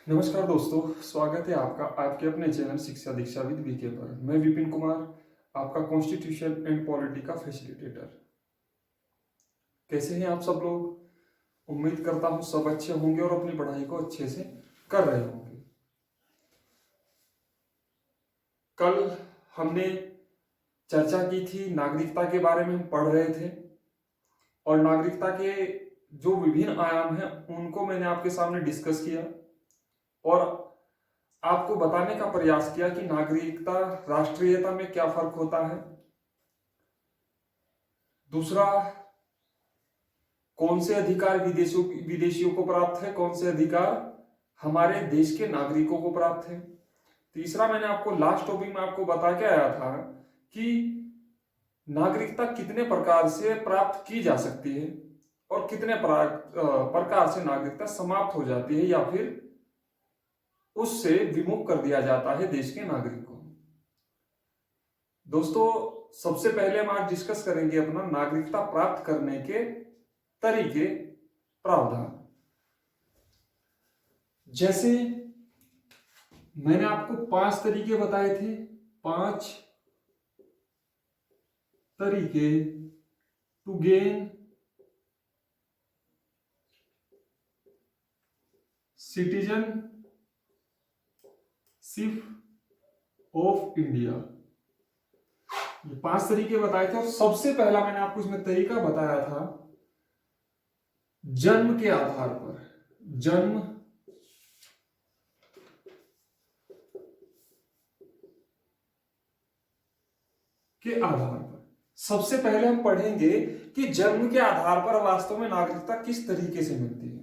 नमस्कार दोस्तों, स्वागत है आपका आपके अपने चैनल शिक्षा दीक्षा विद वीके पर। मैं विपिन कुमार, आपका कॉन्स्टिट्यूशन एंड पॉलिटी का फैसिलिटेटर। कैसे हैं आप सब लोग? उम्मीद करता हूं सब अच्छे होंगे और अपनी पढ़ाई को अच्छे से कर रहे होंगे। कल हमने चर्चा की थी, नागरिकता के बारे में हम पढ़ रहे थे और नागरिकता के जो विभिन्न आयाम हैं उनको मैंने आपके सामने डिस्कस किया और आपको बताने का प्रयास किया कि नागरिकता राष्ट्रीयता में क्या फर्क होता है। दूसरा, कौन से अधिकार विदेशियों को प्राप्त है, कौन से अधिकार हमारे देश के नागरिकों को प्राप्त है। तीसरा, मैंने आपको लास्ट टॉपिक में आपको बता के आया था कि नागरिकता कितने प्रकार से प्राप्त की जा सकती है और कितने प्रकार से नागरिकता समाप्त हो जाती है या फिर उससे विमुख कर दिया जाता है देश के नागरिक को। दोस्तों, सबसे पहले हम आज डिस्कस करेंगे अपना नागरिकता प्राप्त करने के तरीके, प्रावधान। जैसे मैंने आपको 5 तरीके बताए थे, 5 तरीके to gain citizenship of India. ये 5 तरीके बताए थे और सबसे पहला मैंने आपको इसमें तरीका बताया था जन्म के आधार पर। जन्म के आधार पर सबसे पहले हम पढ़ेंगे कि जन्म के आधार पर वास्तव में नागरिकता किस तरीके से मिलती है।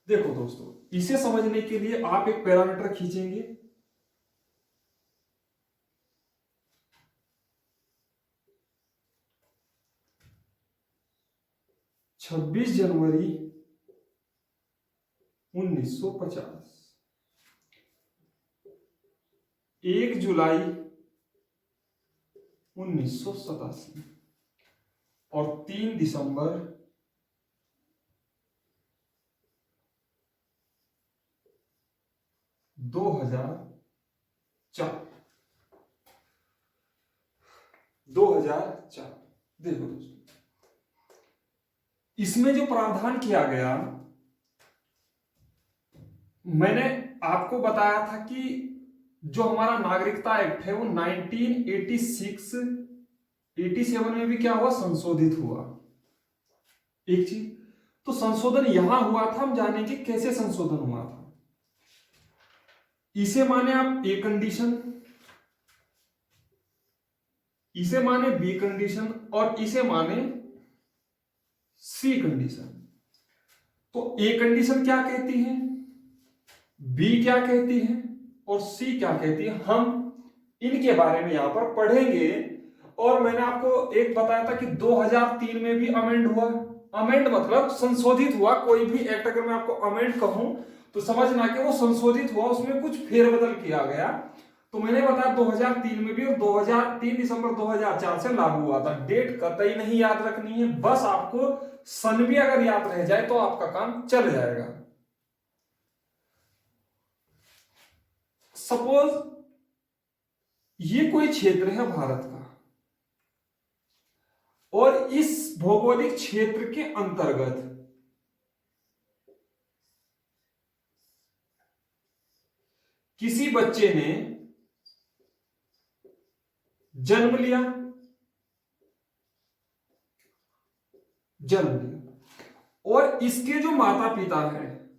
देखो दोस्तों, इसे समझने के लिए आप एक पैरामीटर खींचेंगे। छब्बीस जनवरी 1950, 1 जुलाई 1987 और 3 दिसंबर 2004। 2004। देखो दोस्तों, इसमें जो प्रावधान किया गया, मैंने आपको बताया था कि जो हमारा नागरिकता एक्ट है वो 1986 87 में भी क्या हुआ, संशोधित हुआ। एक चीज तो संशोधन यहां हुआ था, हम जानेंगे कैसे संशोधन हुआ था। इसे माने आप ए कंडीशन, इसे माने बी कंडीशन और इसे माने सी कंडीशन। तो ए कंडीशन क्या कहती है, बी क्या कहती है और सी क्या कहती है, हम इनके बारे में यहां पर पढ़ेंगे। और मैंने आपको एक बताया था कि 2003 में भी अमेंड हुआ। अमेंड मतलब संशोधित हुआ। कोई भी एक्ट अगर मैं आपको अमेंड कहूं तो समझना कि वो संशोधित हुआ, उसमें कुछ फेरबदल किया गया। तो मैंने बताया 2003 में भी और 2003 दिसंबर 2004 से लागू हुआ था। डेट कतई नहीं याद रखनी है, बस आपको सन भी अगर याद रह जाए तो आपका काम चल जाएगा। सपोज ये कोई क्षेत्र है भारत का और इस भौगोलिक क्षेत्र के अंतर्गत किसी बच्चे ने जन्म लिया, और इसके जो माता पिता हैं,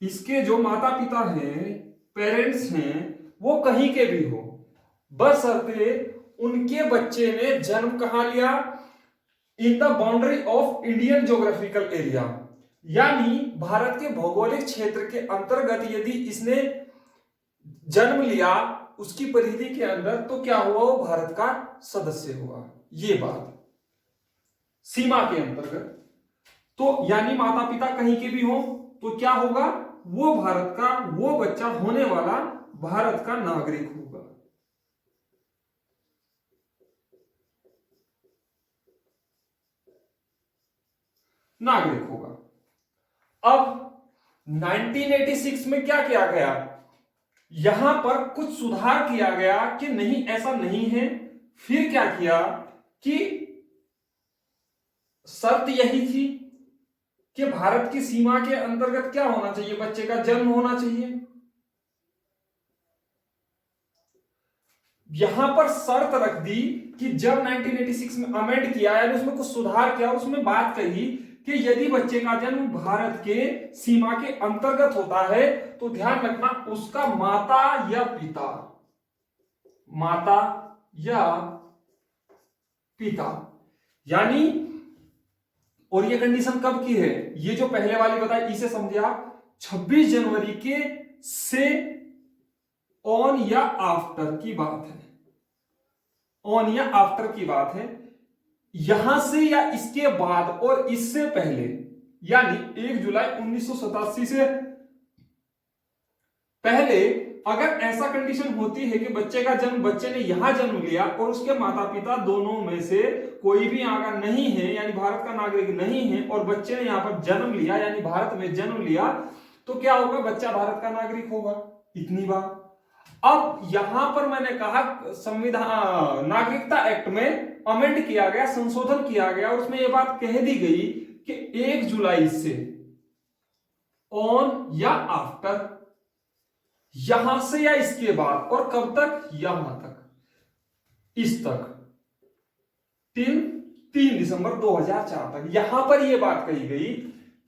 इसके जो माता पिता हैं, पेरेंट्स हैं, वो कहीं के भी हो, बशर्ते उनके बच्चे ने जन्म कहां लिया, in the boundary of Indian geographical area, यानी भारत के भौगोलिक क्षेत्र के अंतर्गत यदि इसने जन्म लिया उसकी परिधि के अंदर, तो क्या हुआ, वो भारत का सदस्य हुआ। ये बात सीमा के अंतर्गत। तो यानी माता पिता कहीं के भी हो तो क्या होगा, वो भारत का, वो बच्चा होने वाला भारत का नागरिक होगा। नागरिक होगा। अब 1986 में क्या किया गया, यहां पर कुछ सुधार किया गया कि नहीं ऐसा नहीं है। फिर क्या किया कि शर्त यही थी कि भारत की सीमा के अंतर्गत क्या होना चाहिए, बच्चे का जन्म होना चाहिए। यहां पर शर्त रख दी कि जब 1986 में अमेंड किया यानी उसमें कुछ सुधार किया, उसमें बात कही कि यदि बच्चे का जन्म भारत के सीमा के अंतर्गत होता है तो ध्यान रखना उसका माता या पिता, माता या पिता, यानी, और ये कंडीशन कब की है, ये जो पहले वाली बताई इसे समझे आप, 26 जनवरी के से ऑन या आफ्टर की बात है, ऑन या आफ्टर की बात है। यहां से या इसके बाद और इससे पहले यानी 1 जुलाई 1987 से पहले अगर ऐसा कंडीशन होती है कि बच्चे का जन्म, बच्चे ने यहां जन्म लिया और उसके माता पिता दोनों में से कोई भी यहां का नहीं है यानी भारत का नागरिक नहीं है और बच्चे ने यहां पर जन्म लिया यानी भारत में जन्म लिया, तो क्या होगा, बच्चा भारत का नागरिक होगा। इतनी बात। अब यहां पर मैंने कहा संविधान नागरिकता एक्ट में अमेंड किया गया, संशोधन किया गया और उसमें यह बात कह दी गई कि 1 जुलाई से ऑन या आफ्टर, यहां से या इसके बाद, और कब तक, यहां तक, इस तक, टिल 3 दिसंबर 2004 तक। यहां पर यह बात कही गई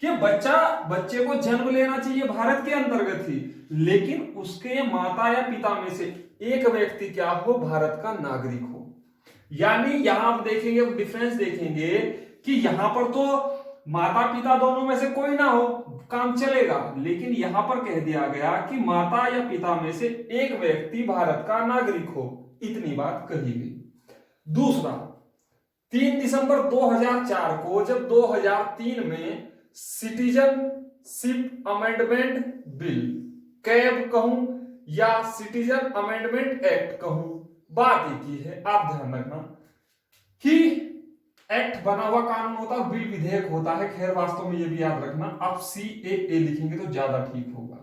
कि बच्चे को जन्म लेना चाहिए भारत के अंतर्गत ही, लेकिन उसके माता या पिता में से एक व्यक्ति क्या हो, भारत का नागरिक हो। यानी यहां आप देखेंगे, डिफरेंस देखेंगे कि यहां पर तो माता पिता दोनों में से कोई ना हो, काम चलेगा, लेकिन यहां पर कह दिया गया कि माता या पिता में से एक व्यक्ति भारत का नागरिक हो। इतनी बात कही गई। दूसरा, 3 दिसंबर 2004 को जब 2003 में सिटीजनशिप अमेंडमेंट बिल, कैब कहूं या सिटीजन अमेंडमेंट एक्ट कहूं, बात एक ही है। आप ध्यान रखना कि एक्ट बना हुआ कानून होता है, बिल विधेयक होता है। खैर वास्तव में ये भी याद रखना, आप CAA लिखेंगे तो ज्यादा ठीक होगा।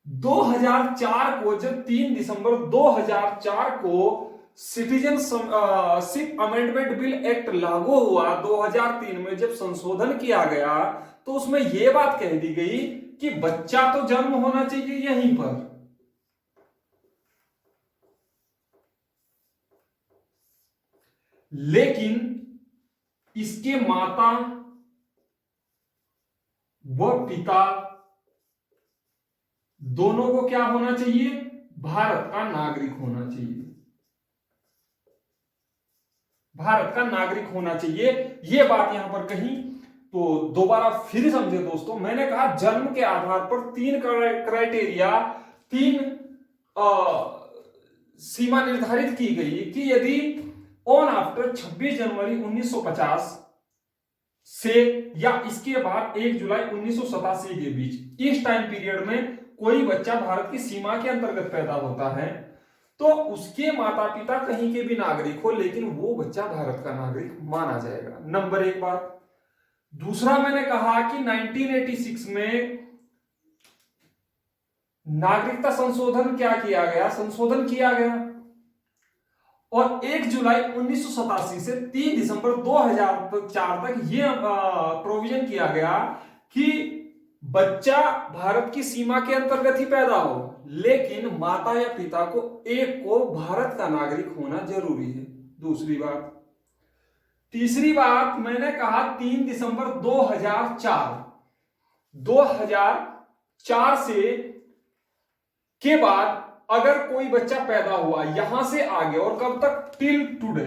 2004 को जब 3 दिसंबर 2004 को सिटीजनशिप अमेंडमेंट बिल एक्ट लागू हुआ, 2003 में जब संशोधन किया गया तो उसमें यह बात कह दी गई कि बच्चा तो जन्म होना चाहिए यहीं पर, लेकिन इसके माता व पिता दोनों को क्या होना चाहिए, भारत का नागरिक होना चाहिए, भारत का नागरिक होना चाहिए। यह बात यहां पर कही तो दोबारा फिर समझे दोस्तों, मैंने कहा जन्म के आधार पर 3 क्राइटेरिया, 3 सीमा निर्धारित की गई कि यदि ऑन आफ्टर 26 जनवरी 1950 से या इसके बाद 1 जुलाई 1987 के बीच, इस टाइम पीरियड में कोई बच्चा भारत की सीमा के अंतर्गत पैदा होता है तो उसके माता पिता कहीं के भी नागरिक हो, लेकिन वो बच्चा भारत का नागरिक माना जाएगा। नंबर 1 बात। दूसरा, मैंने कहा कि 1986 में नागरिकता संशोधन क्या किया गया, संशोधन किया गया और 1 जुलाई 1987 से 3 दिसंबर 2004 तक यह प्रोविजन किया गया कि बच्चा भारत की सीमा के अंतर्गत ही पैदा हो, लेकिन माता या पिता को एक को भारत का नागरिक होना जरूरी है। दूसरी बात। तीसरी बात, मैंने कहा 3 दिसंबर 2004 से के बाद अगर कोई बच्चा पैदा हुआ यहां से आगे और कब तक, टिल टुडे,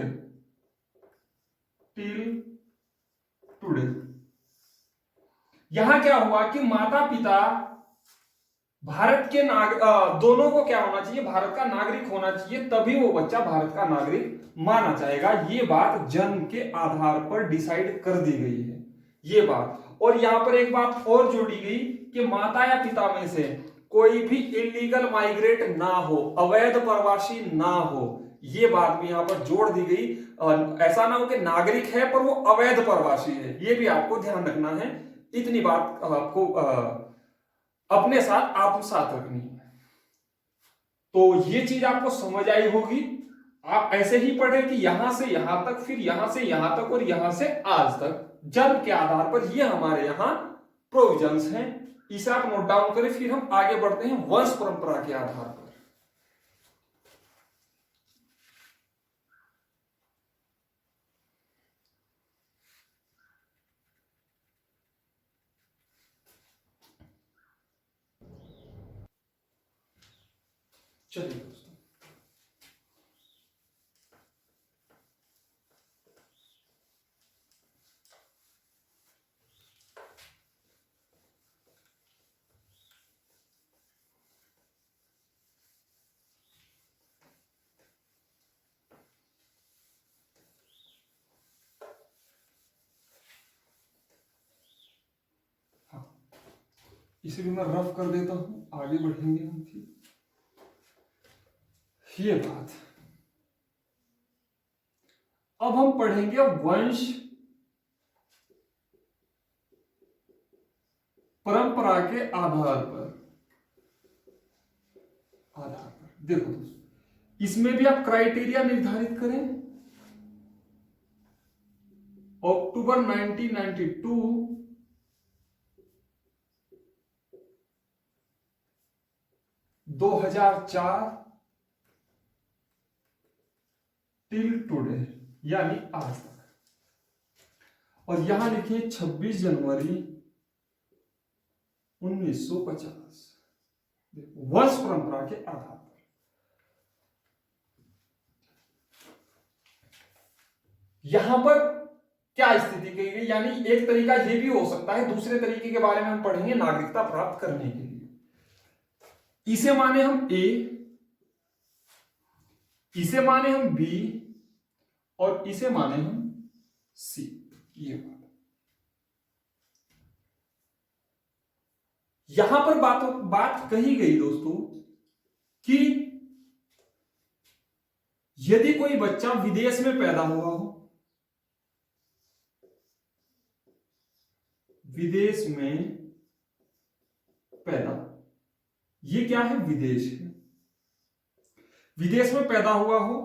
यहां क्या हुआ कि माता पिता भारत के दोनों को क्या होना चाहिए, भारत का नागरिक होना चाहिए, तभी वो बच्चा भारत का नागरिक माना जाएगा। ये बात जन्म के आधार पर डिसाइड कर दी गई है ये बात। और यहां पर एक बात और जोड़ी गई कि माता या पिता में से कोई भी इलीगल माइग्रेट ना हो, अवैध प्रवासी ना हो, ये बात भी यहां पर जोड़ दी गई। ऐसा ना हो कि नागरिक है पर वो अवैध प्रवासी है, ये भी आपको ध्यान रखना है। इतनी बात आपको अपने साथ आत्मसात रखनी है। तो ये चीज आपको समझ आई होगी। आप ऐसे ही पढ़े कि यहां से यहां तक, फिर यहां से यहां तक और यहां से आज तक जन्म के आधार पर ये हमारे यहां प्रोविजंस हैं। इसे आप नोट डाउन करें। फिर हम आगे बढ़ते हैं वंश परंपरा के आधार पर। चलिए दोस्तों, इसे भी मैं रफ कर देता हूं, आगे बढ़ेंगे हम। फिर ये बात अब हम पढ़ेंगे वंश परंपरा के आधार पर। देखो दोस्तों, इसमें भी आप क्राइटेरिया निर्धारित करें। अक्टूबर 1992 2004 टिल टुडे, यानी आज तक। और यहां लिखिए 26 जनवरी 1950, वंश परंपरा के आधार पर। यहां पर क्या स्थिति कही गई, यानी एक तरीका यह भी हो सकता है, दूसरे तरीके के बारे में हम पढ़ेंगे नागरिकता प्राप्त करने के लिए। इसे माने हम ए, इसे माने हम बी और इसे माने हम सी। ये बात यहां पर बात कही गई दोस्तों कि यदि कोई बच्चा विदेश में पैदा हुआ हो, विदेश में पैदा, ये क्या है, विदेश है, विदेश में पैदा हुआ हो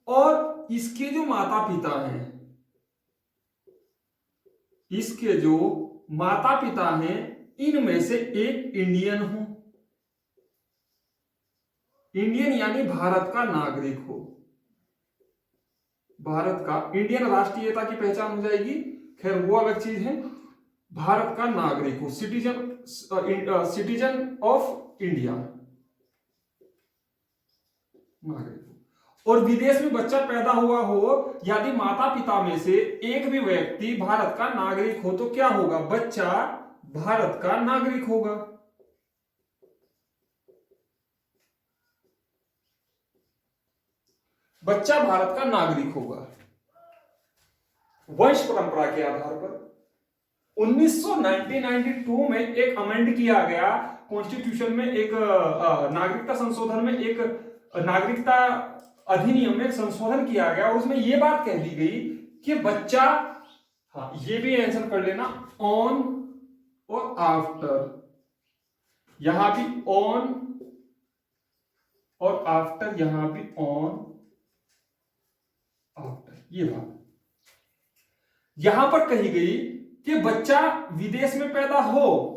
और इसके जो माता पिता हैं, इसके जो माता पिता हैं इनमें से एक इंडियन हो, इंडियन यानी भारत का नागरिक हो, भारत का, इंडियन राष्ट्रीयता की पहचान हो जाएगी, खैर वो अलग चीज है, भारत का नागरिक हो, सिटीजन ऑफ इंडिया, नागरिक हो। और विदेश में बच्चा पैदा हुआ हो, यदि माता पिता में से एक भी व्यक्ति भारत का नागरिक हो तो क्या होगा, बच्चा भारत का नागरिक होगा। बच्चा भारत का नागरिक होगा वंश परंपरा के आधार पर। 1992 में एक अमेंड किया गया कॉन्स्टिट्यूशन में, एक नागरिकता संशोधन में, एक नागरिकता अधिनियम में संशोधन किया गया और उसमें यह बात कह दी गई कि बच्चा, हाँ ये भी आंसर कर लेना, ऑन और आफ्टर, यहां भी ऑन और आफ्टर, यहां भी ऑन आफ्टर। ये बात यहां पर कही गई कि बच्चा विदेश में पैदा हो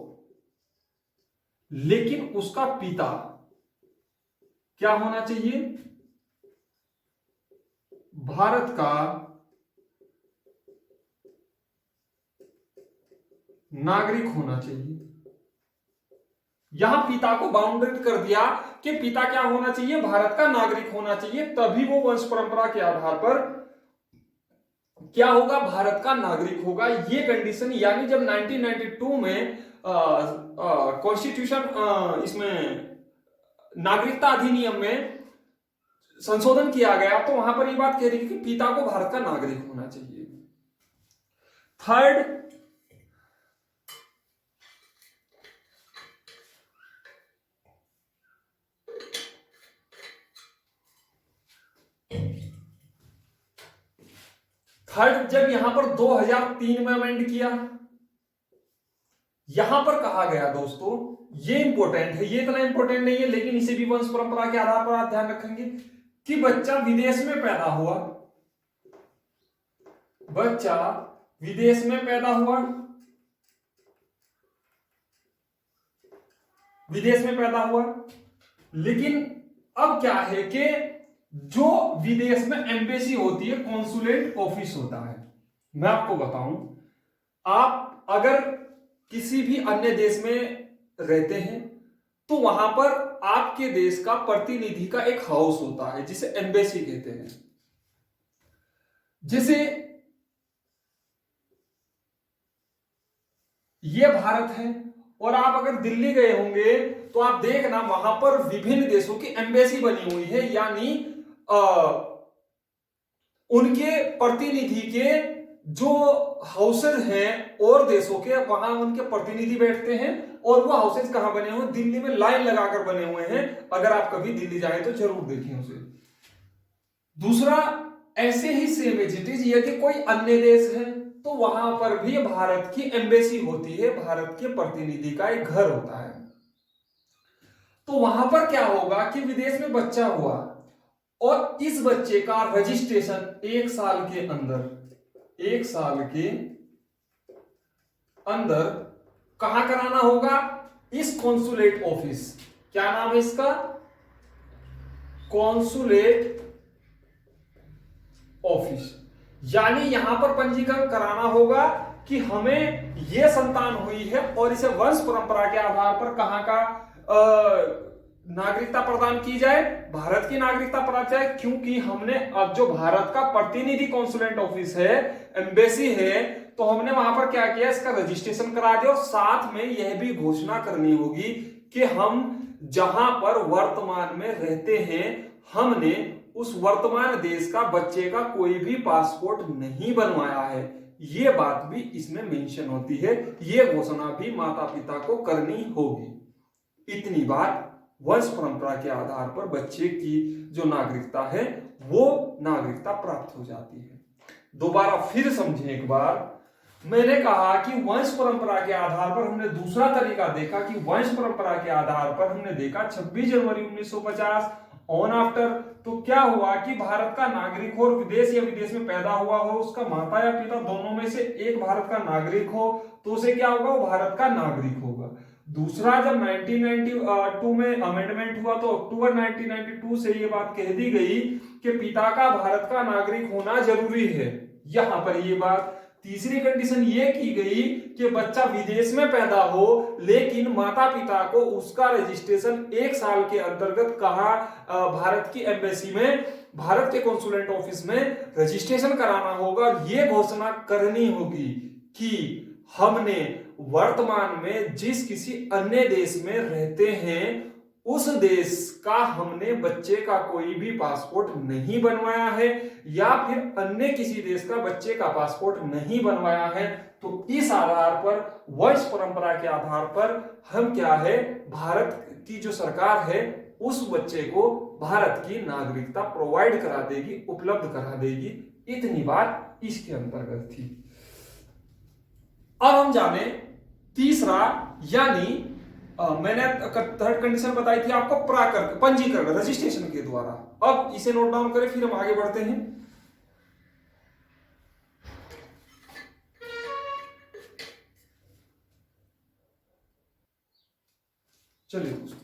लेकिन उसका पिता क्या होना चाहिए, भारत का नागरिक होना चाहिए। यहां पिता को बाउंडेड कर दिया कि पिता क्या होना चाहिए, भारत का नागरिक होना चाहिए, तभी वो वंश परंपरा के आधार पर क्या होगा, भारत का नागरिक होगा। ये कंडीशन, यानी जब 1992 में कॉन्स्टिट्यूशन, इसमें नागरिकता अधिनियम में संशोधन किया गया तो वहां पर यह बात कह रही कि पिता को भारत का नागरिक होना चाहिए। थर्ड, जब यहां पर 2003 में अमेंड किया, यहां पर कहा गया दोस्तों, ये इंपॉर्टेंट है, ये इतना इंपॉर्टेंट नहीं है लेकिन इसे भी वंश परंपरा के आधार पर आप ध्यान रखेंगे कि बच्चा विदेश में पैदा हुआ, बच्चा विदेश में पैदा हुआ, विदेश में पैदा हुआ, लेकिन अब क्या है कि जो विदेश में एम्बेसी होती है, कॉन्सुलेट ऑफिस होता है। मैं आपको बताऊं, आप अगर किसी भी अन्य देश में रहते हैं तो वहां पर आपके देश का प्रतिनिधि का एक हाउस होता है जिसे एम्बेसी कहते हैं। जैसे ये भारत है और आप अगर दिल्ली गए होंगे तो आप देखना वहां पर विभिन्न देशों की एम्बेसी बनी हुई है, यानी उनके प्रतिनिधि के जो हाउसेज हैं और देशों के, वहां उनके प्रतिनिधि बैठते हैं और वो हाउसेज कहां बने हुए, दिल्ली में लाइन लगाकर बने हुए हैं। अगर आप कभी दिल्ली जाए तो जरूर देखें उसे। दूसरा, ऐसे ही सेम एज इट इज यदि कोई अन्य देश है तो वहां पर भी भारत की एम्बेसी होती है, भारत के प्रतिनिधि का एक घर होता है। तो वहां पर क्या होगा कि विदेश में बच्चा हुआ और इस बच्चे का रजिस्ट्रेशन 1 साल के अंदर, 1 साल के अंदर कहां कराना होगा, इस कॉन्सुलेट ऑफिस, क्या नाम है इसका, कॉन्सुलेट ऑफिस। यानी यहां पर पंजीकरण कराना होगा कि हमें यह संतान हुई है और इसे वंश परंपरा के आधार पर कहां का नागरिकता प्रदान की जाए, भारत की नागरिकता प्रदान जाए, क्योंकि हमने अब जो भारत का प्रतिनिधि कॉन्सुलेट ऑफिस है, एम्बेसी है, तो हमने वहां पर क्या किया, इसका रजिस्ट्रेशन करा दिया और साथ में यह भी घोषणा करनी होगी कि हम जहां पर वर्तमान में रहते हैं हमने उस वर्तमान देश का बच्चे का कोई भी पासपोर्ट नहीं बनवाया है। यह बात भी इसमें मेंशन होती है, यह घोषणा भी माता पिता को करनी होगी। इतनी बात वंश परंपरा के आधार पर बच्चे की जो नागरिकता है वो नागरिकता प्राप्त हो जाती है। दोबारा फिर समझें एक बार, मैंने कहा कि वंश परंपरा के आधार पर हमने दूसरा तरीका देखा कि वंश परंपरा के आधार पर हमने देखा 26 जनवरी 1950 ऑन आफ्टर, तो क्या हुआ कि भारत का नागरिक हो और विदेश या विदेश में पैदा हुआ हो, उसका माता या पिता दोनों में से एक भारत का नागरिक हो तो उसे क्या होगा, वो भारत का नागरिक होगा। दूसरा, जब 1992 में अमेंडमेंट हुआ तो अक्टूबर 1992 से ये बात कह दी गई कि पिता का भारत का नागरिक होना जरूरी है। यहां पर ये बात, तीसरी कंडीशन ये की गई कि बच्चा विदेश में पैदा हो लेकिन माता पिता को उसका रजिस्ट्रेशन 1 साल के अंतर्गत कहा भारत की एम्बेसी में, भारत के कॉन्सुलेट ऑफिस में रजिस्ट्रेशन कराना होगा। ये घोषणा करनी होगी कि हमने वर्तमान में जिस किसी अन्य देश में रहते हैं उस देश का हमने बच्चे का कोई भी पासपोर्ट नहीं बनवाया है या फिर अन्य किसी देश का बच्चे का पासपोर्ट नहीं बनवाया है। तो इस आधार पर, वंश परंपरा के आधार पर हम क्या है, भारत की जो सरकार है उस बच्चे को भारत की नागरिकता प्रोवाइड करा देगी, उपलब्ध करा देगी। इतनी बात इसके अंतर्गत थी। अब हम जाने तीसरा, यानी मैंने थर्ड कंडीशन बताई थी आपको, प्राकृत पंजीकरण, रजिस्ट्रेशन के द्वारा। अब इसे नोट डाउन करें फिर हम आगे बढ़ते हैं। चलिए दोस्तों,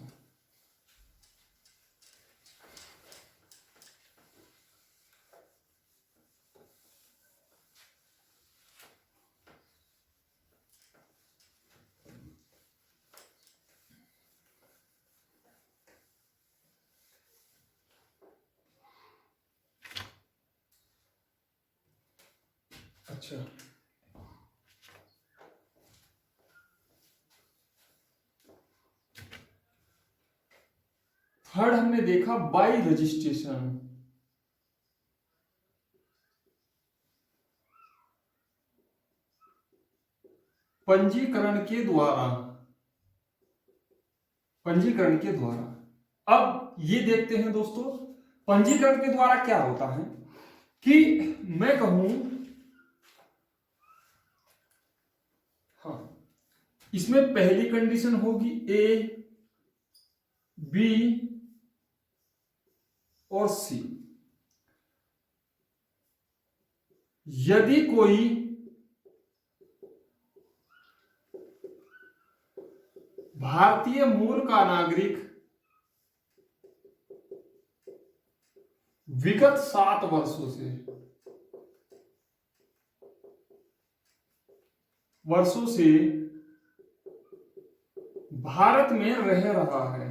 अच्छा, थर्ड हमने देखा बाय रजिस्ट्रेशन। पंजीकरण के द्वारा, पंजीकरण के द्वारा। अब ये देखते हैं दोस्तों, पंजीकरण के द्वारा क्या होता है कि मैं कहूं, हाँ, इसमें पहली कंडीशन होगी ए, बी और सी। यदि कोई भारतीय मूल का नागरिक विगत 7 वर्षों से भारत में रह रहा है,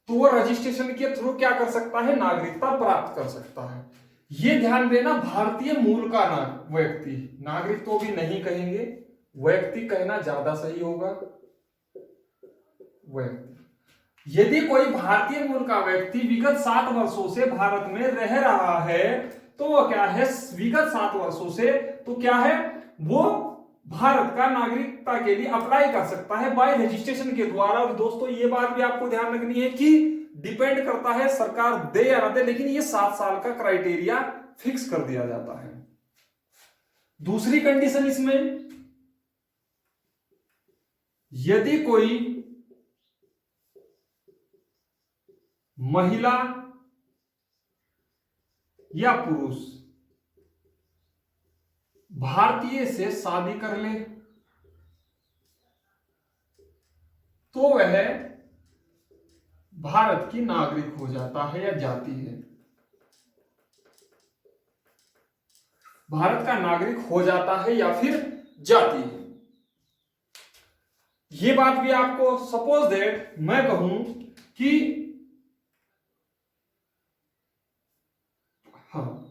तो वो रजिस्ट्रेशन के थ्रू क्या कर सकता है, नागरिकता प्राप्त कर सकता है। ये ध्यान देना, भारतीय मूल का व्यक्ति, नागरिक तो भी नहीं कहेंगे, व्यक्ति कहना ज्यादा सही होगा। व्यक्ति, यदि कोई भारतीय मूल का व्यक्ति विगत 7 वर्षों से भारत में रह रहा है, तो वो क्या है, विगत 7 वर्षों से, तो क्या है, वो भारत का नागरिकता के लिए अप्लाई कर सकता है बाय रजिस्ट्रेशन के द्वारा। और दोस्तों ये बात भी आपको ध्यान रखनी है कि डिपेंड करता है सरकार दे या ना दे, लेकिन ये 7 साल का क्राइटेरिया फिक्स कर दिया जाता है। दूसरी कंडीशन इसमें, यदि कोई महिला या पुरुष भारतीय से शादी कर ले, तो वह भारत की नागरिक हो जाता है या जाती है, भारत का नागरिक हो जाता है या फिर जाती है। ये बात भी आपको, सपोज दैट मैं कहूं कि हाँ,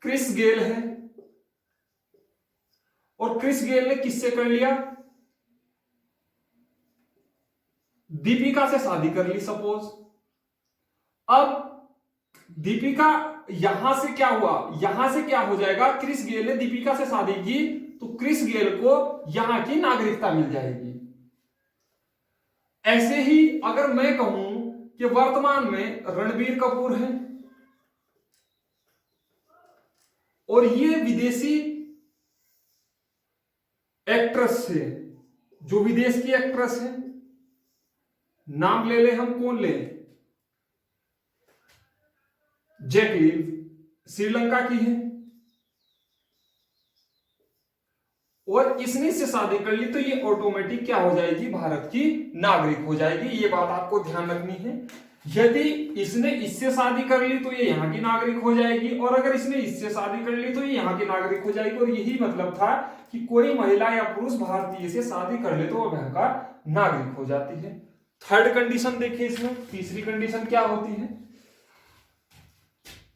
क्रिस गेल है और क्रिस गेल ने किससे कर लिया, दीपिका से शादी कर ली सपोज। अब दीपिका यहां से क्या हुआ, यहां से क्या हो जाएगा, क्रिस गेल ने दीपिका से शादी की, तो क्रिस गेल को यहां की नागरिकता मिल जाएगी। ऐसे ही अगर मैं कहूं कि वर्तमान में रणबीर कपूर है और ये विदेशी एक्ट्रेस है, जो विदेश की एक्ट्रेस है, नाम ले ले हम, कौन ले, जैकलीन, श्रीलंका की है, और इसने से शादी कर ली, तो ये ऑटोमेटिक क्या हो जाएगी, भारत की नागरिक हो जाएगी। ये बात आपको ध्यान रखनी है। यदि इसने इससे शादी कर ली तो ये यहाँ की नागरिक हो जाएगी, और अगर इसने इससे शादी कर ली तो ये यहाँ की नागरिक हो जाएगी। और यही मतलब था कि कोई महिला या पुरुष भारतीय से शादी कर ले तो वह वहां का नागरिक हो जाती है। थर्ड कंडीशन देखिए इसमें, तीसरी कंडीशन क्या होती है,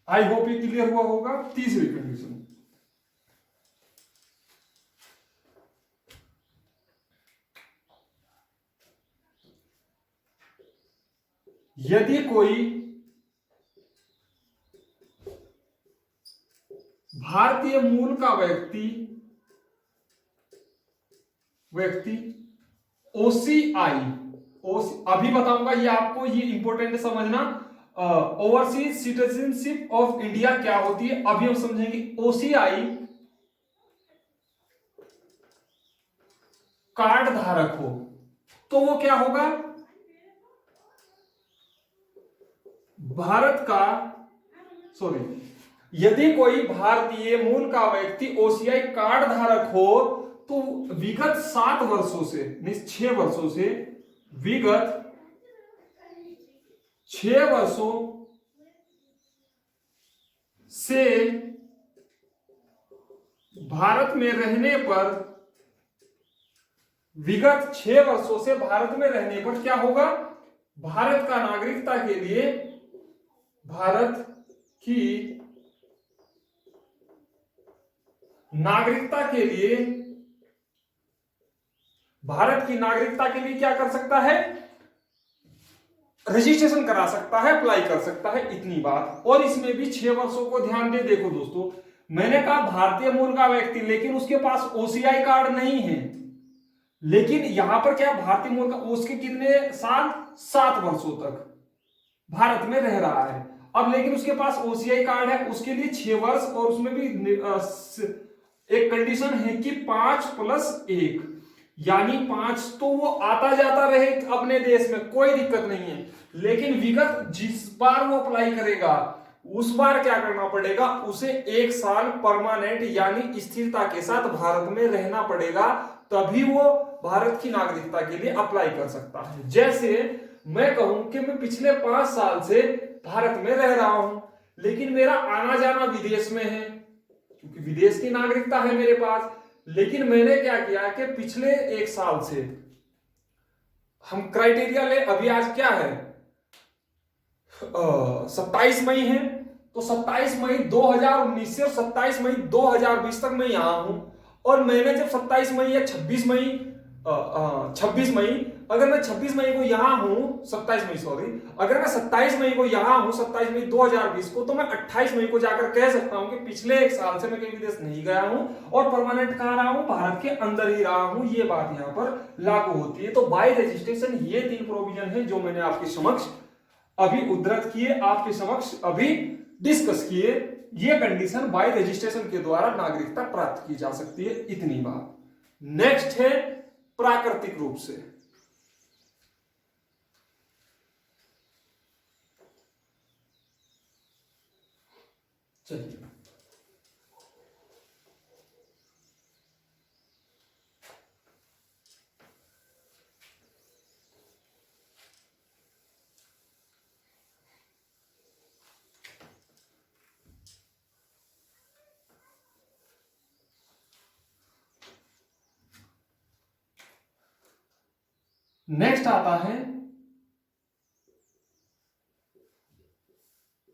आई होप ये क्लियर हुआ होगा। तीसरी कंडीशन, यदि कोई भारतीय मूल का व्यक्ति ओसीआई, अभी बताऊंगा ये आपको, ये इंपॉर्टेंट समझना, ओवरसीज सिटीजनशिप ऑफ इंडिया क्या होती है, अभी हम समझेंगे। ओसीआई कार्ड धारक हो तो वो क्या होगा, भारत का, यदि कोई भारतीय मूल का व्यक्ति ओसीआई कार्ड धारक हो तो विगत 7 वर्षों से, 6 वर्षों से, विगत 6 वर्षों से भारत में रहने पर, विगत 6 वर्षों से भारत में रहने पर क्या होगा, भारत का नागरिकता के लिए, भारत की नागरिकता के लिए, भारत की नागरिकता के लिए क्या कर सकता है, रजिस्ट्रेशन करा सकता है, अप्लाई कर सकता है, इतनी बात। और इसमें भी 6 वर्षों को ध्यान दे, देखो दोस्तों, मैंने कहा भारतीय मूल का व्यक्ति, लेकिन उसके पास ओसीआई कार्ड नहीं है, लेकिन यहां पर क्या, भारतीय मूल का, उसके कितने साल, 7 वर्षों तक भारत में रह रहा है। अब लेकिन उसके पास ओसीआई कार्ड है, उसके लिए 6 वर्ष, और उसमें भी एक कंडीशन है कि 5+1, यानी 5 तो वो आता जाता रहे अपने देश में, कोई दिक्कत नहीं है, लेकिन विगत जिस बार वो अप्लाई करेगा उस बार क्या करना पड़ेगा, उसे 1 साल परमानेंट यानी स्थिरता के साथ भारत में रहना पड़ेगा, तभी वो भारत की नागरिकता के लिए अप्लाई कर सकता है। जैसे मैं कहूं कि मैं पिछले 5 साल से भारत में रह रहा हूं, लेकिन मेरा आना जाना विदेश में है, क्योंकि विदेश की नागरिकता है मेरे पास, लेकिन मैंने क्या किया कि पिछले 1 साल से हम क्राइटेरिया ले, अभी आज क्या है 27 मई है, तो 27 मई 2019 से 27 मई 2020 तक मैं यहां हूं, और मैंने जब 27 मई या 26 मई 26 मई, अगर मैं 26 मई को यहां हूं, 27 मई सॉरी, अगर मैं 27 मई को यहां हूं 27 मई 2020 को, तो मैं 28 मई को जाकर कह सकता हूं कि पिछले 1 साल से मैं कहीं विदेश नहीं गया हूं और परमानेंट कहां रहा हूं, भारत के अंदर ही रहा हूं। ये बात यहां पर लागू होती है। तो बाय रजिस्ट्रेशन ये 3 प्रोविजन है जो मैंने आपके समक्ष अभी उद्धृत किए, आपके समक्ष अभी डिस्कस किए। ये कंडीशन बाय रजिस्ट्रेशन के द्वारा नागरिकता प्राप्त की जा सकती है, इतनी बात। नेक्स्ट है प्राकृतिक रूप से। चलिए नेक्स्ट आता है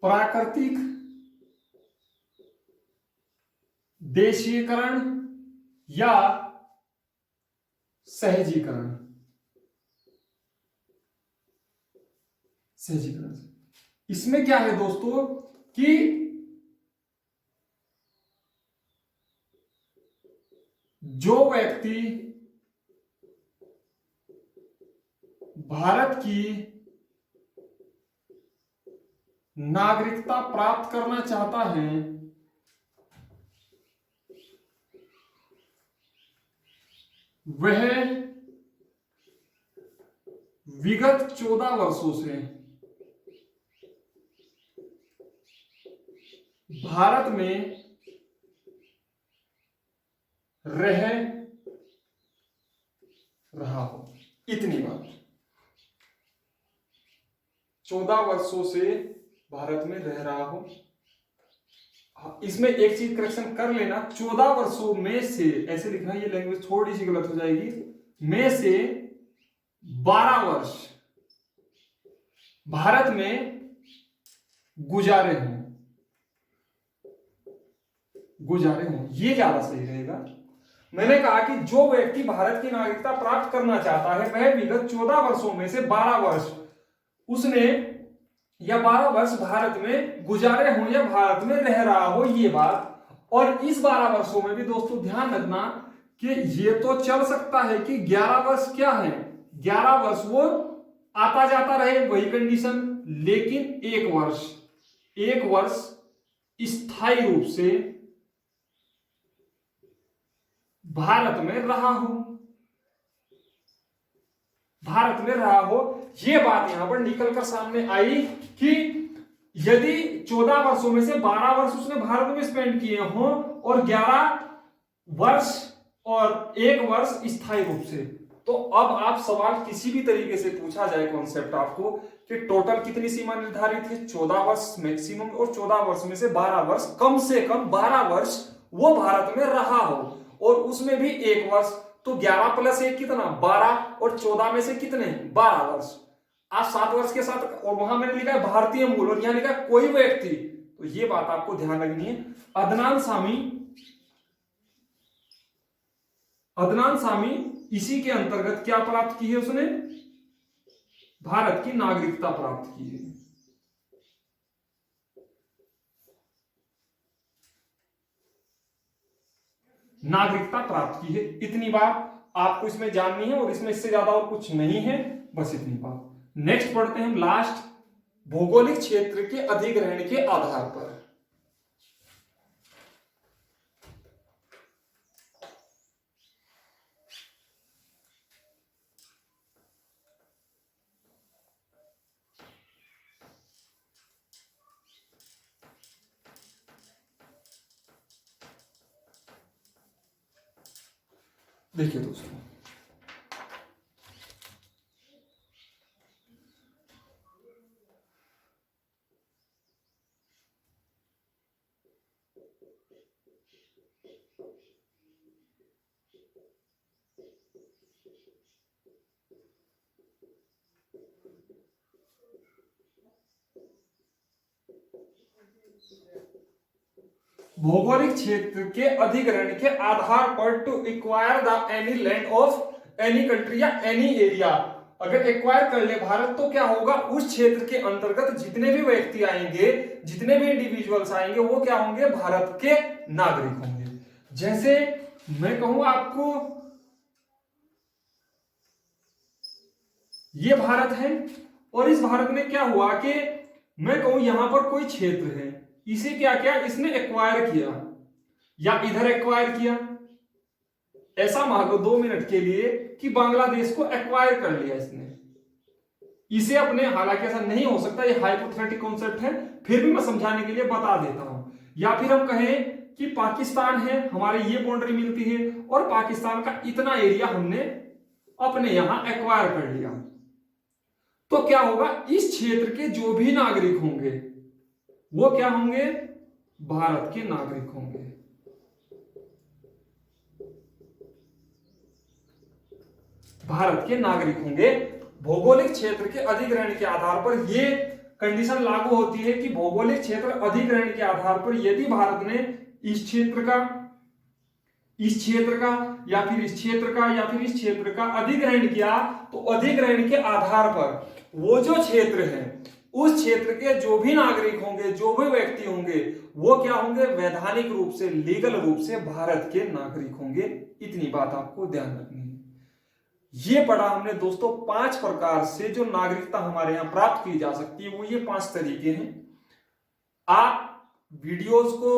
प्राकृतिक देशीयकरण या सहजीकरण। सहजीकरण इसमें क्या है दोस्तों कि जो व्यक्ति भारत की नागरिकता प्राप्त करना चाहता है, वह विगत 14 वर्षों से भारत में रह रहा हो, इतनी बात। 14 वर्षों से भारत में रह रहा हो। इसमें एक चीज करेक्शन कर लेना, 14 वर्षों में से, ऐसे लिखना, ये लैंग्वेज थोड़ी सी गलत हो जाएगी, में से 12 वर्ष भारत में गुजारे हों, ये ज्यादा सही रहेगा। मैंने कहा कि जो व्यक्ति भारत की नागरिकता प्राप्त करना चाहता है वह विगत 14 वर्षों में से 12 वर्ष उसने या 12 वर्ष भारत में गुजारे हो या भारत में रह रहा हो, ये बात। और इस 12 वर्षों में भी दोस्तों ध्यान रखना कि ये तो चल सकता है कि 11 वर्ष क्या है, 11 वर्ष वो आता जाता रहे, वही कंडीशन, लेकिन 1 वर्ष स्थायी रूप से भारत में रहा हो, ये बात यहां पर निकल कर सामने आई कि यदि 14 वर्षों में से 12 वर्ष उसने भारत में स्पेंड किए हों और 11 वर्ष और 1 वर्ष स्थायी रूप से, तो अब आप सवाल किसी भी तरीके से पूछा जाए कॉन्सेप्ट आपको कि टोटल कितनी सीमा निर्धारित है, 14 वर्ष मैक्सिमम, और 14 वर्ष में से 12 वर्ष, कम से कम 12 वर्ष वो भारत में रहा हो, और उसमें भी 1 वर्ष, तो 11 + 1 कितना 12, और 14 में से कितने 12 वर्ष, आप 7 वर्ष के साथ, और वहां मैंने लिखा है भारतीय मूल और यहां लिखा है कोई व्यक्ति, तो ये बात आपको ध्यान रखनी है। अदनान सामी इसी के अंतर्गत क्या प्राप्त की है, उसने भारत की नागरिकता प्राप्त की है। नागरिकता प्राप्त की है, इतनी बात आपको इसमें जाननी है, और इसमें इससे ज्यादा और कुछ नहीं है, बस इतनी बात। नेक्स्ट पढ़ते हैं हम लास्ट, भौगोलिक क्षेत्र के अधिग्रहण के आधार पर। देखिए दोस्तों, भौगोलिक क्षेत्र के अधिग्रहण के आधार पर to acquire the any land of any country या एनी एरिया, अगर एक्वायर कर ले भारत तो क्या होगा, उस क्षेत्र के अंतर्गत जितने भी व्यक्ति आएंगे, जितने भी इंडिविजुअल्स आएंगे, वो क्या होंगे, भारत के नागरिक होंगे। जैसे मैं कहूं आपको, ये भारत है और इस भारत में क्या हुआ कि मैं कहूं यहां पर कोई क्षेत्र है, इसे क्या किया, इसने एक्वायर किया या इधर एक्वायर किया। ऐसा मान लो 2 मिनट के लिए कि बांग्लादेश को एक्वायर कर लिया इसने, इसे अपने, हालांकि ऐसा नहीं हो सकता, ये हाइपोथेटिक कॉन्सेप्ट है, फिर भी मैं समझाने के लिए बता देता हूं। या फिर हम कहें कि पाकिस्तान है, हमारे ये बाउंड्री मिलती है और पाकिस्तान का इतना एरिया हमने अपने यहां एक्वायर कर लिया, तो क्या होगा, इस क्षेत्र के जो भी नागरिक होंगे वो क्या होंगे, भारत के नागरिक होंगे। भारत के नागरिक होंगे। भौगोलिक क्षेत्र के अधिग्रहण के आधार पर यह कंडीशन लागू होती है कि भौगोलिक क्षेत्र अधिग्रहण के आधार पर यदि भारत ने इस क्षेत्र का, इस क्षेत्र का या फिर इस क्षेत्र का या फिर इस क्षेत्र का अधिग्रहण किया, तो अधिग्रहण के आधार पर वो जो क्षेत्र है, उस क्षेत्र के जो भी नागरिक होंगे, जो भी व्यक्ति होंगे, वो क्या होंगे, वैधानिक रूप से, लीगल रूप से भारत के नागरिक होंगे। इतनी बात आपको ध्यान रखनी है। ये पढ़ा हमने दोस्तों 5 प्रकार से जो नागरिकता हमारे यहां प्राप्त की जा सकती है, वो ये 5 तरीके हैं। आप वीडियोस को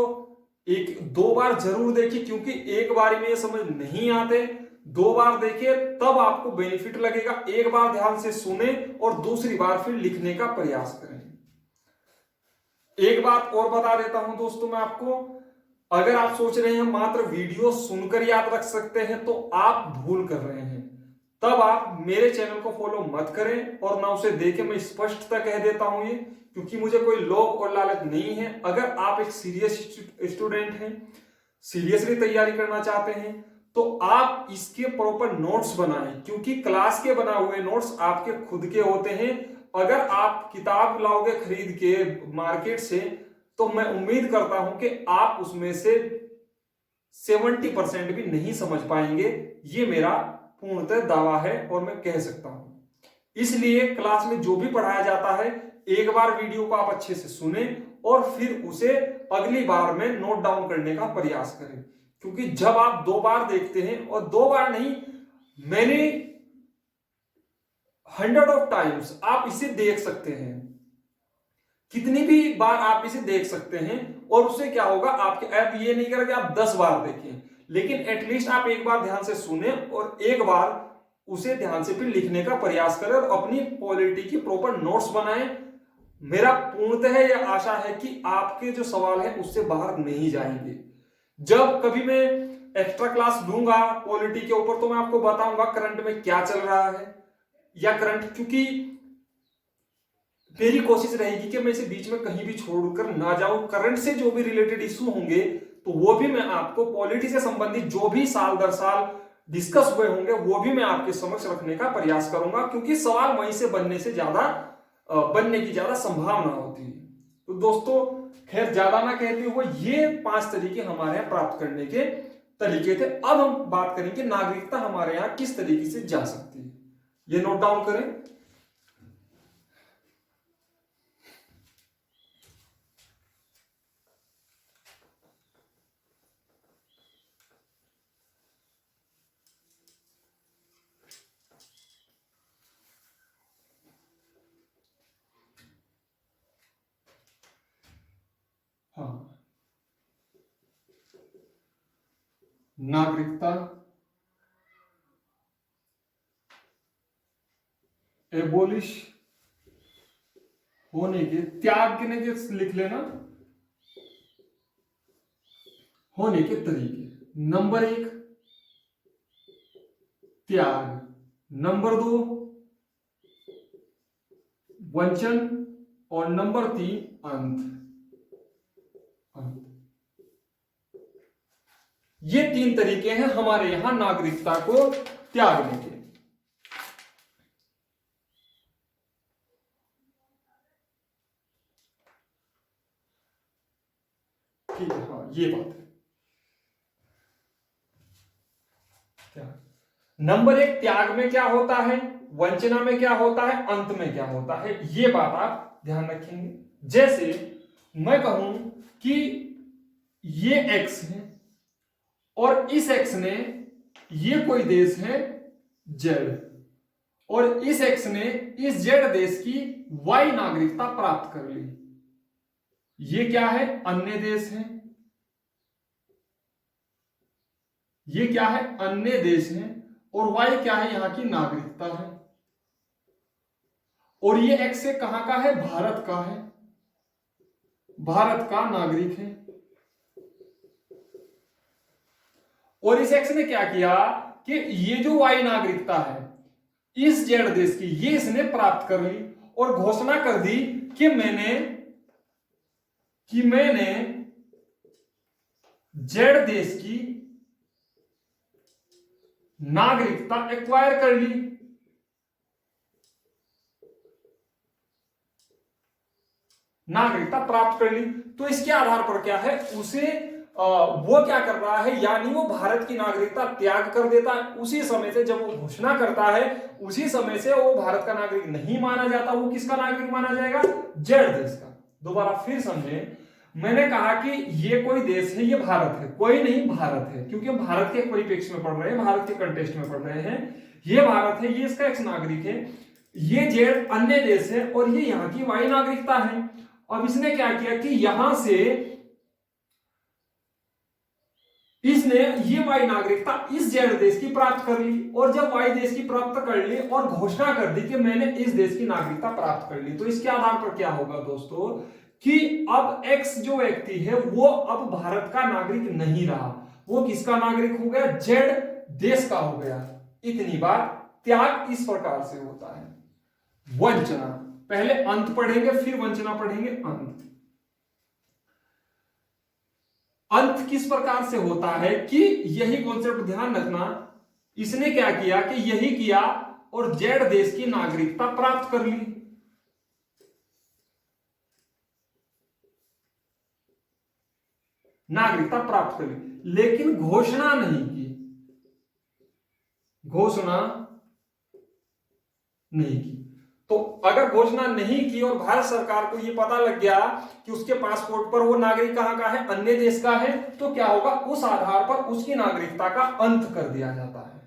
1-2 बार जरूर देखिए, क्योंकि एक बार में ये समझ नहीं आते, 2 बार देखिए तब आपको बेनिफिट लगेगा। एक बार ध्यान से सुने और दूसरी बार फिर लिखने का प्रयास करें। एक बात और बता देता हूं दोस्तों मैं आपको, अगर आप सोच रहे हैं मात्र वीडियो सुनकर याद रख सकते हैं, तो आप भूल कर रहे हैं। तब आप मेरे चैनल को फॉलो मत करें और ना उसे देखें। मैं स्पष्टता कह देता हूं ये, क्योंकि मुझे कोई लोभ और लालच नहीं है। अगर आप एक सीरियस स्टूडेंट हैं, सीरियसली तैयारी करना चाहते हैं, तो आप इसके प्रॉपर नोट्स बनाएं, क्योंकि क्लास के बना हुए नोट्स आपके खुद के होते हैं। अगर आप किताब लाओगे खरीद के मार्केट से, तो मैं उम्मीद करता हूं कि आप उसमें से 70% भी नहीं समझ पाएंगे। ये मेरा पूर्णतः दावा है और मैं कह सकता हूं। इसलिए क्लास में जो भी पढ़ाया जाता है, एक बार वीडियो को आप अच्छे से सुने और फिर उसे अगली बार में नोट डाउन करने का प्रयास करें। क्योंकि जब आप 2 बार देखते हैं, और 2 बार नहीं, मैंने 100 ऑफ टाइम्स आप इसे देख सकते हैं, कितनी भी बार आप इसे देख सकते हैं, और उससे क्या होगा, आपके ऐप ये नहीं करेगा कि आप 10 बार देखें, लेकिन एटलीस्ट आप एक बार ध्यान से सुने और एक बार उसे ध्यान से फिर लिखने का प्रयास करें और अपनी पॉलिटी की प्रॉपर नोट्स बनाएं। मेरा पूर्णतः यह आशा है कि आपके जो सवाल है उससे बाहर नहीं जाएंगे। जब कभी मैं एक्स्ट्रा क्लास लूंगा पॉलिटी के ऊपर, तो मैं आपको बताऊंगा करंट में क्या चल रहा है, या करंट, क्योंकि मेरी कोशिश रहेगी कि मैं इसे बीच में कहीं भी छोड़कर ना जाऊं। करंट से जो भी रिलेटेड इश्यू होंगे, तो वो भी मैं आपको, पॉलिटी से संबंधित जो भी साल दर साल डिस्कस हुए होंगे, वो भी मैं आपके समक्ष रखने का प्रयास करूंगा, क्योंकि सवाल वहीं से बनने की ज्यादा संभावना होती है। तो दोस्तों, खैर ज्यादा ना कहते हुए, ये 5 तरीके हमारे यहाँ प्राप्त करने के तरीके थे। अब हम बात करेंगे नागरिकता हमारे यहाँ किस तरीके से जा सकती है। ये नोट डाउन करें। हाँ, नागरिकता एबोलिश होने के, त्याग के लिख लेना, होने के तरीके। नंबर 1, त्याग, नंबर 2 वंचन, और नंबर 3 अंत। ये 3 तरीके हैं हमारे यहां नागरिकता को त्यागने के। ठीक है, हाँ ये बात है। नंबर 1 त्याग में क्या होता है, वंचना में क्या होता है, अंत में क्या होता है, ये बात आप ध्यान रखेंगे। जैसे मैं कहूं कि ये एक्स है और इस एक्स ने, ये कोई देश है जेड, और इस एक्स ने इस जेड देश की वाई नागरिकता प्राप्त कर ली। ये क्या है, अन्य देश है, ये क्या है, अन्य देश है, और वाई क्या है, यहां की नागरिकता है। और ये एक्स से कहां का है, भारत का है, भारत का नागरिक है। और इस एक्स ने क्या किया कि ये जो वाई नागरिकता है इस जेड देश की, ये इसने प्राप्त कर ली और घोषणा कर दी कि मैंने जेड देश की नागरिकता एक्वायर कर ली। नागरिकता प्राप्त कर ली। तो इसके आधार पर क्या है, उसे वो क्या कर रहा है, यानी वो भारत की नागरिकता त्याग कर देता है। उसी समय से जब वो घोषणा करता है, उसी समय से वो भारत का नागरिक नहीं माना जाता। वो किसका नागरिक माना जाएगा, जेड देश का। दोबारा फिर समझें, मैंने कहा कि ये कोई देश है, ये भारत है, कोई नहीं भारत है, क्योंकि हम भारत के परिप्रेक्ष्य में पढ़ रहे हैं, भारत के कंटेक्स्ट में पढ़ रहे हैं। ये भारत है, ये इसका एक्स नागरिक है, ये जेड अन्य देश है, और ये यहाँ की वाई नागरिकता है। अब इसने क्या किया कि यहां से इसने ये वाई नागरिकता इस जेड देश की प्राप्त कर ली, और जब वाई देश की प्राप्त कर ली और घोषणा कर दी कि मैंने इस देश की नागरिकता प्राप्त कर ली, तो इसके आधार पर क्या होगा दोस्तों कि अब एक्स जो व्यक्ति है वो अब भारत का नागरिक नहीं रहा, वो किसका नागरिक हो गया, जेड देश का हो गया। इतनी बात। त्याग इस प्रकार से होता है। वंचना, पहले अंत पढ़ेंगे फिर वंचना पढ़ेंगे। अंत किस प्रकार से होता है कि यही कॉन्सेप्ट ध्यान रखना, इसने क्या किया कि यही किया और जेड देश की नागरिकता प्राप्त कर ली। नागरिकता प्राप्त कर ली, लेकिन घोषणा नहीं की, घोषणा नहीं की। तो अगर घोषणा नहीं की और भारत सरकार को यह पता लग गया कि उसके पासपोर्ट पर वो नागरिक कहां का है, अन्य देश का है, तो क्या होगा, उस आधार पर उसकी नागरिकता का अंत कर दिया जाता है।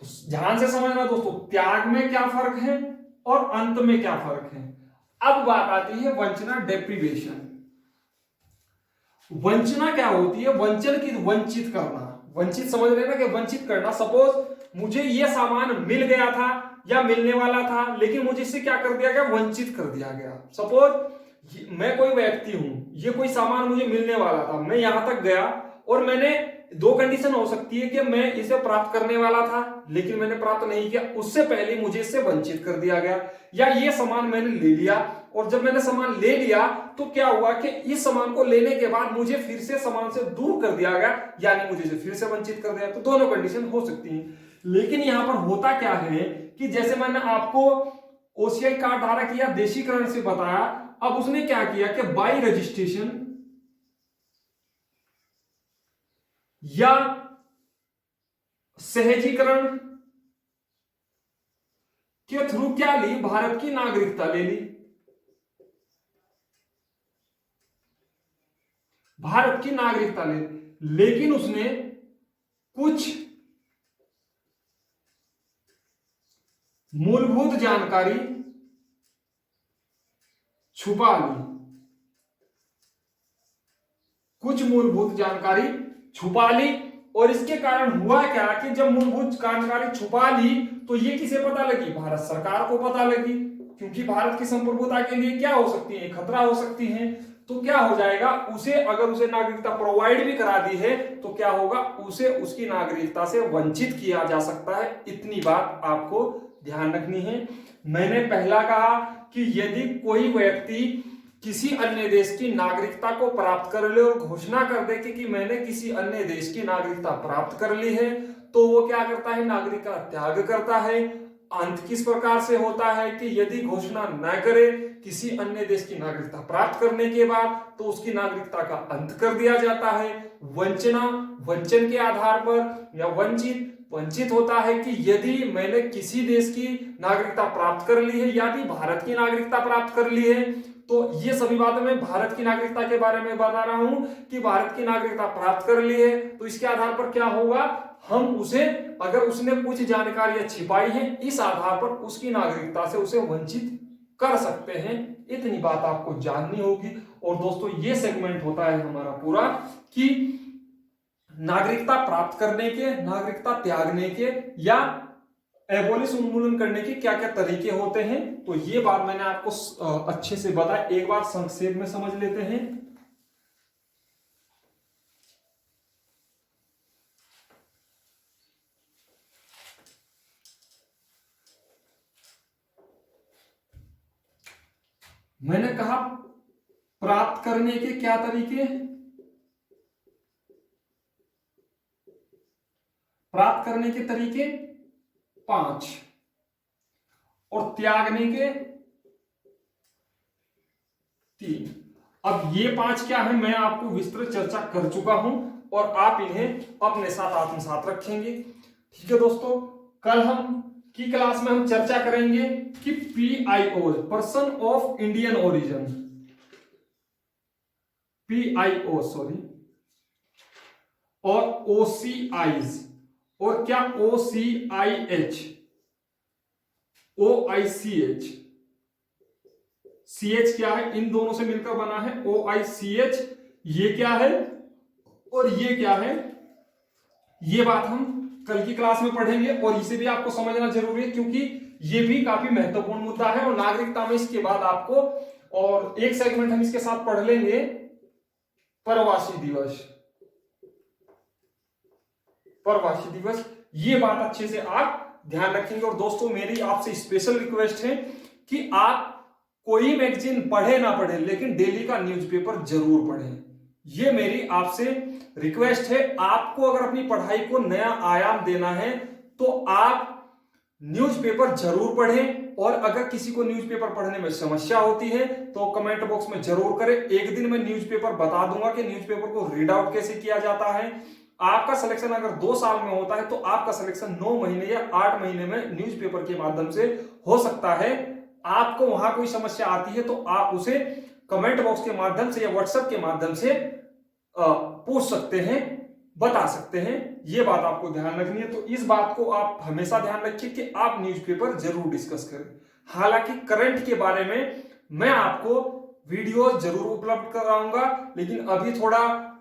तो ध्यान से समझना दोस्तों, त्याग में क्या फर्क है और अंत में क्या फर्क है। अब बात आती है वंचना, डेप्रीवेशन। वंचना क्या होती है, वंचन की वंचित करना, वंचित समझ रहे ना कि वंचित करना। सपोज मुझे यह सामान मिल गया था या मिलने वाला था, लेकिन मुझे इससे क्या कर दिया गया, वंचित कर दिया गया। सपोज मैं कोई व्यक्ति हूं, ये कोई सामान मुझे मिलने वाला था, मैं यहां तक गया और मैंने, दो कंडीशन हो सकती है कि मैं इसे प्राप्त करने वाला था लेकिन मैंने प्राप्त नहीं किया, उससे पहले मुझे इससे वंचित कर दिया गया, या ये सामान मैंने ले लिया और जब मैंने सामान ले लिया तो क्या हुआ कि इस सामान को लेने के बाद मुझे फिर से सामान से दूर कर दिया गया, यानी मुझे फिर से वंचित कर दिया। तो दोनों कंडीशन हो सकती हैं। लेकिन यहां पर होता क्या है कि जैसे मैंने आपको ओसीआई कार्ड धारक या देशीकरण से बताया, अब उसने क्या किया कि बाई रजिस्ट्रेशन या सहजीकरण के थ्रू क्या ली, भारत की नागरिकता ले ली। भारत की नागरिकता ले, लेकिन उसने कुछ मूलभूत जानकारी छुपा ली, कुछ मूलभूत जानकारी छुपा ली। और इसके कारण हुआ क्या कि जब मूलभूत जानकारी छुपा ली तो ये किसे पता लगी, भारत सरकार को पता लगी, क्योंकि भारत की संप्रभुता के लिए क्या हो सकती है, खतरा हो सकती है। तो क्या हो जाएगा, उसे अगर उसे नागरिकता प्रोवाइड भी करा दी है तो क्या होगा, उसे उसकी नागरिकता से वंचित किया जा सकता है। इतनी बात आपको ध्यान रखनी है। मैंने पहला कहा कि यदि कोई व्यक्ति किसी अन्य देश की नागरिकता को प्राप्त कर ले और घोषणा कर दे कि मैंने किसी अन्य देश की नागरिकता प्राप्त कर ली है, तो वो क्या करता है, नागरिकता त्याग करता है। अंत किस प्रकार से होता है कि यदि घोषणा न करे किसी अन्य देश की नागरिकता प्राप्त करने के बाद, तो उसकी नागरिकता का अंत कर दिया जाता है। वंचना, वंचन के आधार पर, या वंचित होता है कि यदि मैंने किसी देश की नागरिकता प्राप्त कर ली है, यदि भारत की नागरिकता प्राप्त कर ली है, तो ये सभी बातें मैं भारत की नागरिकता के बारे में बता रहा हूं कि भारत की नागरिकता प्राप्त कर ली है, तो इसके आधार पर क्या होगा, हम उसे, अगर उसने कुछ जानकारियां छिपाई है, इस आधार पर उसकी नागरिकता से उसे वंचित कर सकते हैं। इतनी बात आपको जाननी होगी। और दोस्तों ये सेगमेंट होता है हमारा पूरा कि नागरिकता प्राप्त करने के, नागरिकता त्यागने के या एबोलिश, उन्मूलन करने के क्या क्या तरीके होते हैं। तो ये बात मैंने आपको अच्छे से बताया, एक बार संक्षेप में समझ लेते हैं। मैंने कहा प्राप्त करने के क्या तरीके, प्राप्त करने के तरीके 5 और त्यागने के 3। अब ये 5 क्या है, मैं आपको विस्तृत चर्चा कर चुका हूं और आप इन्हें अपने साथ आत्मसात रखेंगे। ठीक है दोस्तों, कल हम की क्लास में हम चर्चा करेंगे कि PIO, person of Indian origin, PIO sorry, और OCIs, और क्या OCIH, OICH, CH क्या है, इन दोनों से मिलकर बना है OICH, ये क्या है और ये क्या है, ये बात हम कल की क्लास में पढ़ेंगे। और इसे भी आपको समझना जरूरी है क्योंकि ये भी काफी महत्वपूर्ण मुद्दा है। और नागरिकता में इसके बाद आपको और एक सेगमेंट हम इसके साथ पढ़ लेंगे, प्रवासी दिवस। प्रवासी दिवस, ये बात अच्छे से आप ध्यान रखेंगे। और दोस्तों मेरी आपसे स्पेशल रिक्वेस्ट है कि आप कोई मैगजीन पढ़े ना पढ़े, लेकिन डेली का न्यूज़पेपर जरूर पढ़ें। ये मेरी आपसे रिक्वेस्ट है। आपको अगर अपनी पढ़ाई को नया आयाम देना है तो आप न्यूज़पेपर जरूर पढ़ें। और अगर किसी को न्यूज़पेपर पढ़ने में समस्या होती है तो कमेंट बॉक्स में जरूर करें। एक दिन मैं न्यूज़पेपर बता दूंगा कि न्यूज़पेपर को रीड आउट कैसे किया जाता है। आपका सिलेक्शन अगर 2 साल में होता है तो आपका सिलेक्शन 9 महीने या 8 महीने में न्यूज़पेपर के माध्यम से हो सकता है। आपको वहां कोई समस्या आती है तो आप उसे कमेंट बॉक्स के माध्यम से या व्हाट्सएप के माध्यम से पूछ सकते हैं, बता सकते हैं। ये बात आपको ध्यान रखनी है। तो इस बात को आप हमेशा ध्यान रखिए कि आप न्यूज़पेपर जरूर डिस्कस करें। हालांकि करंट के बारे में मैं आपको वीडियो जरूर उपलब्ध कराऊंगा, लेकिन अभी थोड़ा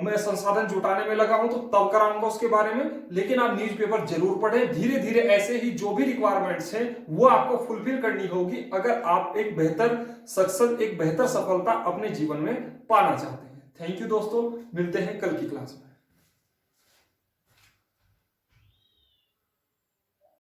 मैं संसाधन जुटाने में लगा हूं तो तब कराऊंगा उसके बारे में। लेकिन आप न्यूज़पेपर जरूर पढ़ें। धीरे धीरे ऐसे ही जो भी रिक्वायरमेंट्स हैं वो आपको फुलफिल करनी होगी अगर आप एक बेहतर सक्सेस, एक बेहतर सफलता अपने जीवन में पाना चाहते हैं। थैंक यू दोस्तों, मिलते हैं कल की क्लास में।